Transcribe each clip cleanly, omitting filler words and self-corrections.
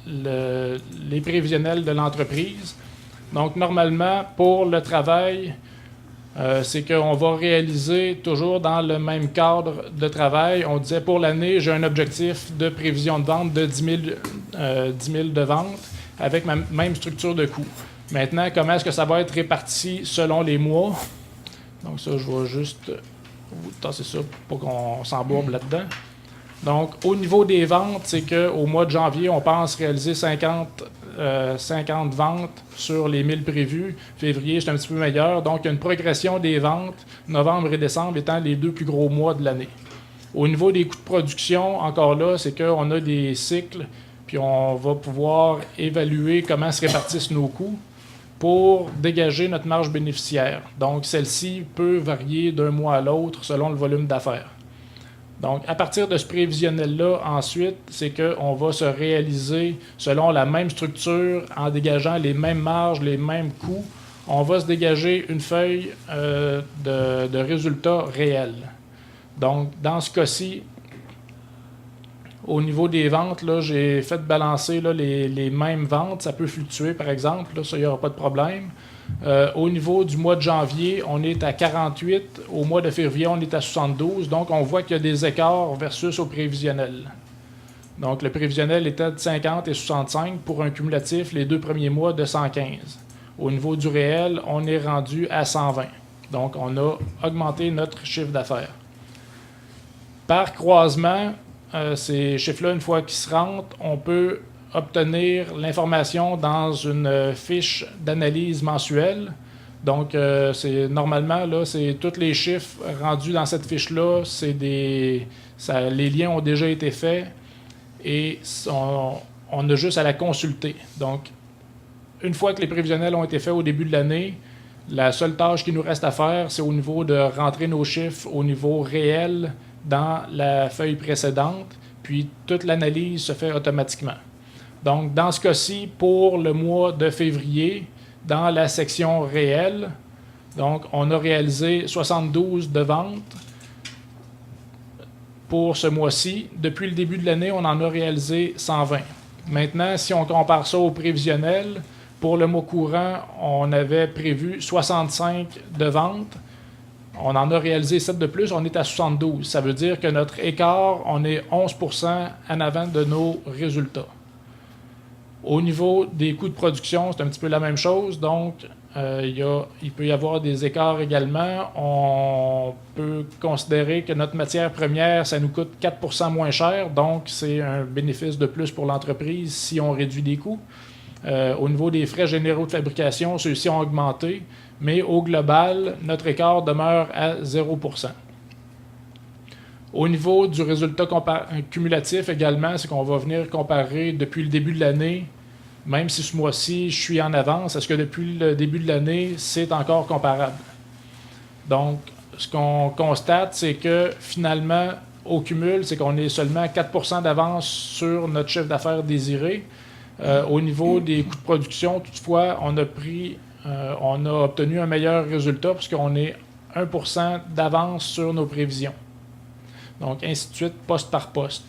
les prévisionnels de l'entreprise. Donc, normalement, pour le travail, c'est qu'on va réaliser toujours dans le même cadre de travail. On disait pour l'année, j'ai un objectif de prévision de vente de 10 000 de vente avec ma même structure de coût. Maintenant, comment est-ce que ça va être réparti selon les mois? Donc ça, je vais juste vous tasser ça pour qu'on s'embourbe là-dedans. Donc, au niveau des ventes, c'est qu'au mois de janvier, on pense réaliser 50 ventes sur les 1000 prévus. Février, c'est un petit peu meilleur. Donc, il y a une progression des ventes, novembre et décembre étant les deux plus gros mois de l'année. Au niveau des coûts de production, encore là, c'est qu'on a des cycles, puis on va pouvoir évaluer comment se répartissent nos coûts pour dégager notre marge bénéficiaire. Donc, celle-ci peut varier d'un mois à l'autre selon le volume d'affaires. Donc, à partir de ce prévisionnel-là, ensuite, c'est qu'on va se réaliser selon la même structure, en dégageant les mêmes marges, les mêmes coûts. On va se dégager une feuille de résultats réels. Donc, dans ce cas-ci, au niveau des ventes, là, j'ai fait balancer là, les mêmes ventes. Ça peut fluctuer, par exemple. Là, ça, il n'y aura pas de problème. Au niveau du mois de janvier, on est à 48. Au mois de février, on est à 72. Donc, on voit qu'il y a des écarts versus au prévisionnel. Donc, le prévisionnel était de 50 et 65 pour un cumulatif les deux premiers mois de 115. Au niveau du réel, on est rendu à 120. Donc, on a augmenté notre chiffre d'affaires. Par croisement, ces chiffres-là, une fois qu'ils se rentrent, on peut obtenir l'information dans une fiche d'analyse mensuelle. Donc, c'est normalement, là, c'est tous les chiffres rendus dans cette fiche-là, les liens ont déjà été faits et on a juste à la consulter. Donc, une fois que les prévisionnels ont été faits au début de l'année, la seule tâche qui nous reste à faire, c'est au niveau de rentrer nos chiffres au niveau réel dans la feuille précédente, puis toute l'analyse se fait automatiquement. Donc, dans ce cas-ci, pour le mois de février, dans la section réelle, donc, on a réalisé 72 de ventes pour ce mois-ci. Depuis le début de l'année, on en a réalisé 120. Maintenant, si on compare ça au prévisionnel, pour le mois courant, on avait prévu 65 de ventes. On en a réalisé 7 de plus, on est à 72. Ça veut dire que notre écart, on est 11% en avant de nos résultats. Au niveau des coûts de production, c'est un petit peu la même chose. Donc, il peut y avoir des écarts également. On peut considérer que notre matière première, ça nous coûte 4% moins cher. Donc, c'est un bénéfice de plus pour l'entreprise si on réduit des coûts. Au niveau des frais généraux de fabrication, ceux-ci ont augmenté. Mais au global, notre écart demeure à 0%. Au niveau du résultat cumulatif également, c'est qu'on va venir comparer depuis le début de l'année, même si ce mois-ci, je suis en avance, est-ce que depuis le début de l'année, c'est encore comparable? Donc, ce qu'on constate, c'est que finalement, au cumul, c'est qu'on est seulement à 4% d'avance sur notre chiffre d'affaires désiré. Au niveau des coûts de production, toutefois, on a obtenu un meilleur résultat puisqu'on est 1% d'avance sur nos prévisions. Donc, ainsi de suite, poste par poste.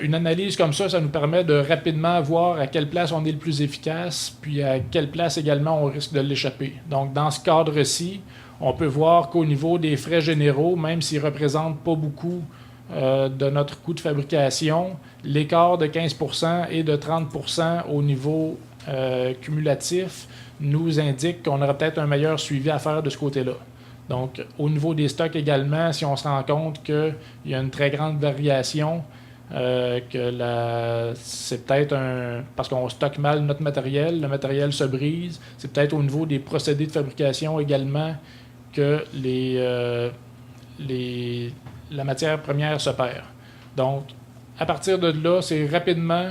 Une analyse comme ça nous permet de rapidement voir à quelle place on est le plus efficace, puis à quelle place également on risque de l'échapper. Donc, dans ce cadre-ci, on peut voir qu'au niveau des frais généraux, même s'ils ne représentent pas beaucoup de notre coût de fabrication, l'écart de 15% et de 30% au niveau cumulatif nous indique qu'on aurait peut-être un meilleur suivi à faire de ce côté-là. Donc, au niveau des stocks également, si on se rend compte qu'il y a une très grande variation, c'est peut-être parce qu'on stocke mal notre matériel, le matériel se brise, c'est peut-être au niveau des procédés de fabrication également que la matière première se perd. Donc, à partir de là, c'est rapidement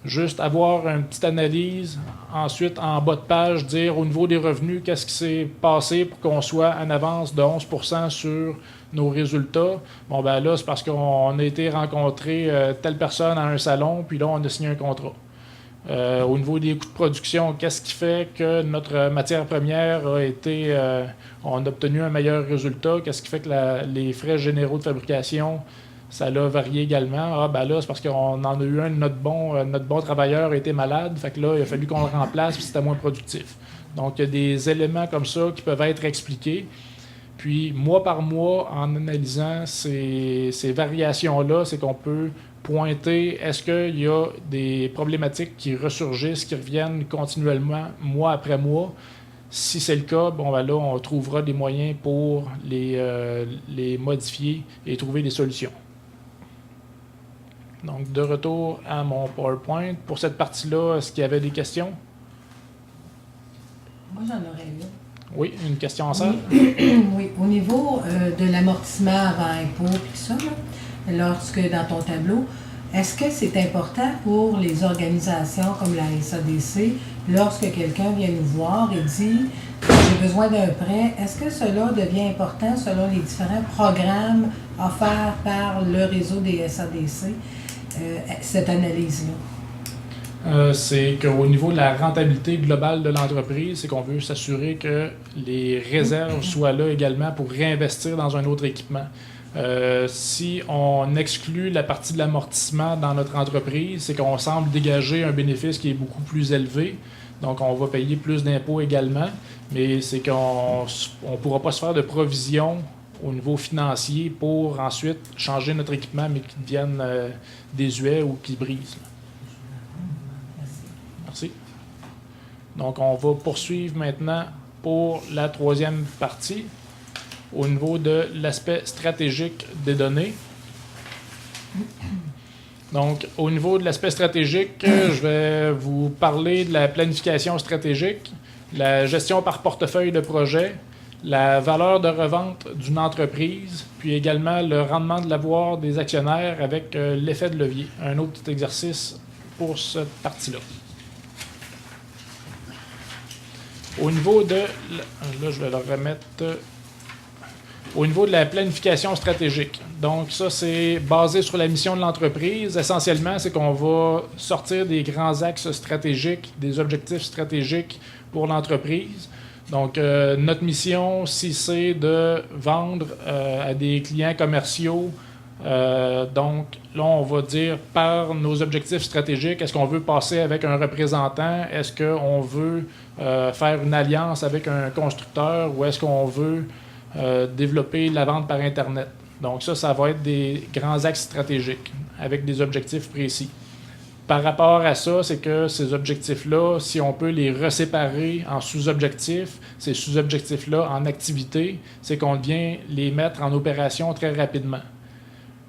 juste avoir une petite analyse, ensuite en bas de page, dire au niveau des revenus, qu'est-ce qui s'est passé pour qu'on soit en avance de 11% sur nos résultats. Bon, ben là, c'est parce qu'on a été rencontrer telle personne à un salon, puis là, on a signé un contrat. Au niveau des coûts de production, qu'est-ce qui fait que notre matière première on a obtenu un meilleur résultat? Qu'est-ce qui fait que les frais généraux de fabrication ça l'a varié également. Ah, ben là, c'est parce qu'on en a eu un de notre bon travailleur a été malade, fait que là, il a fallu qu'on le remplace, puis c'était moins productif. Donc, il y a des éléments comme ça qui peuvent être expliqués. Puis, mois par mois, en analysant ces variations-là, c'est qu'on peut pointer, est-ce qu'il y a des problématiques qui ressurgissent, qui reviennent continuellement, mois après mois. Si c'est le cas, bon, ben là, on trouvera des moyens pour les modifier et trouver des solutions. Donc, de retour à mon PowerPoint. Pour cette partie-là, est-ce qu'il y avait des questions? Moi, j'en aurais une. Oui, une question en salle? Oui, au niveau de l'amortissement avant impôt et tout ça, là, lorsque dans ton tableau, est-ce que c'est important pour les organisations comme la SADC, lorsque quelqu'un vient nous voir et dit « j'ai besoin d'un prêt », est-ce que cela devient important selon les différents programmes offerts par le réseau des SADC, cette analyse-là? C'est qu'au niveau de la rentabilité globale de l'entreprise, c'est qu'on veut s'assurer que les réserves soient là également pour réinvestir dans un autre équipement. Si on exclut la partie de l'amortissement dans notre entreprise, c'est qu'on semble dégager un bénéfice qui est beaucoup plus élevé. Donc, on va payer plus d'impôts également, mais c'est qu'on ne pourra pas se faire de provision au niveau financier pour ensuite changer notre équipement, mais qui devienne désuet ou qui brise. Merci. Donc, on va poursuivre maintenant pour la troisième partie au niveau de l'aspect stratégique des données. Donc, au niveau de l'aspect stratégique, je vais vous parler de la planification stratégique, la gestion par portefeuille de projet, la valeur de revente d'une entreprise, puis également le rendement de l'avoir des actionnaires avec l'effet de levier. Un autre petit exercice pour cette partie-là. Au niveau de... Là, je vais le remettre... Au niveau de la planification stratégique. Donc, ça, c'est basé sur la mission de l'entreprise. Essentiellement, c'est qu'on va sortir des grands axes stratégiques, des objectifs stratégiques pour l'entreprise. Donc, notre mission, si c'est de vendre à des clients commerciaux, donc là, on va dire par nos objectifs stratégiques, est-ce qu'on veut passer avec un représentant? Est-ce qu'on veut faire une alliance avec un constructeur ou est-ce qu'on veut développer la vente par Internet? Donc ça va être des grands axes stratégiques avec des objectifs précis. Par rapport à ça, c'est que ces objectifs-là, si on peut les reséparer en sous-objectifs, ces sous-objectifs-là en activités, c'est qu'on vient les mettre en opération très rapidement.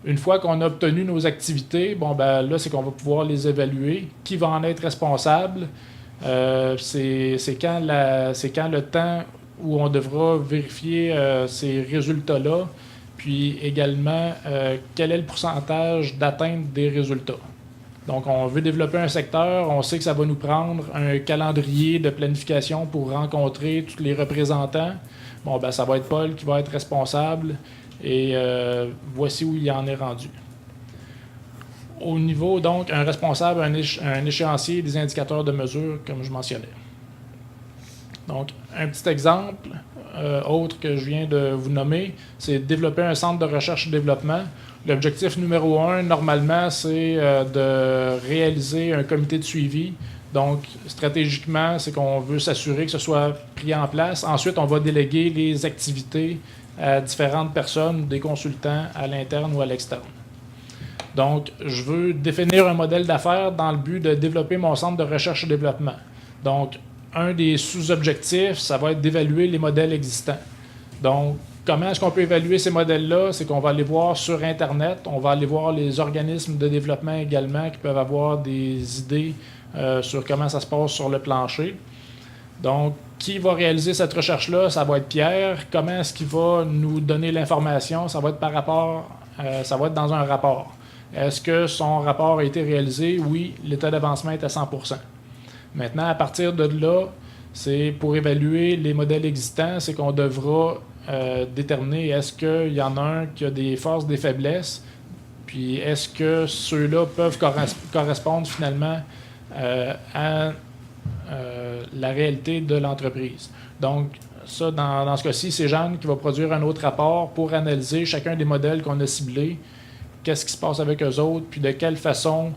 Une fois qu'on a obtenu nos activités, bon ben là, c'est qu'on va pouvoir les évaluer. Qui va en être responsable? C'est quand le temps où on devra vérifier ces résultats-là, puis également quel est le pourcentage d'atteinte des résultats. Donc, on veut développer un secteur, on sait que ça va nous prendre un calendrier de planification pour rencontrer tous les représentants. Bon, ben ça va être Paul qui va être responsable et voici où il en est rendu. Au niveau, donc, un responsable, un échéancier, des indicateurs de mesure, comme je mentionnais. Donc, un petit exemple autre que je viens de vous nommer, c'est développer un centre de recherche et développement. L'objectif numéro 1, normalement, c'est de réaliser un comité de suivi. Donc, stratégiquement, c'est qu'on veut s'assurer que ce soit pris en place. Ensuite, on va déléguer les activités à différentes personnes, des consultants à l'interne ou à l'externe. Donc, je veux définir un modèle d'affaires dans le but de développer mon centre de recherche et développement. Donc, un des sous-objectifs, ça va être d'évaluer les modèles existants. Donc, comment est-ce qu'on peut évaluer ces modèles-là? C'est qu'on va aller voir sur Internet, on va aller voir les organismes de développement également qui peuvent avoir des idées sur comment ça se passe sur le plancher. Donc, qui va réaliser cette recherche-là? Ça va être Pierre. Comment est-ce qu'il va nous donner l'information? Ça va être ça va être dans un rapport. Est-ce que son rapport a été réalisé? Oui, l'état d'avancement est à 100%. Maintenant, à partir de là, c'est pour évaluer les modèles existants, c'est qu'on devra déterminer est-ce qu'il y en a un qui a des forces, des faiblesses, puis est-ce que ceux-là peuvent correspondre finalement à la réalité de l'entreprise. Donc, ça, dans ce cas-ci, c'est Jeanne qui va produire un autre rapport pour analyser chacun des modèles qu'on a ciblés. qu'est-ce qui se passe avec eux autres, puis de quelle façon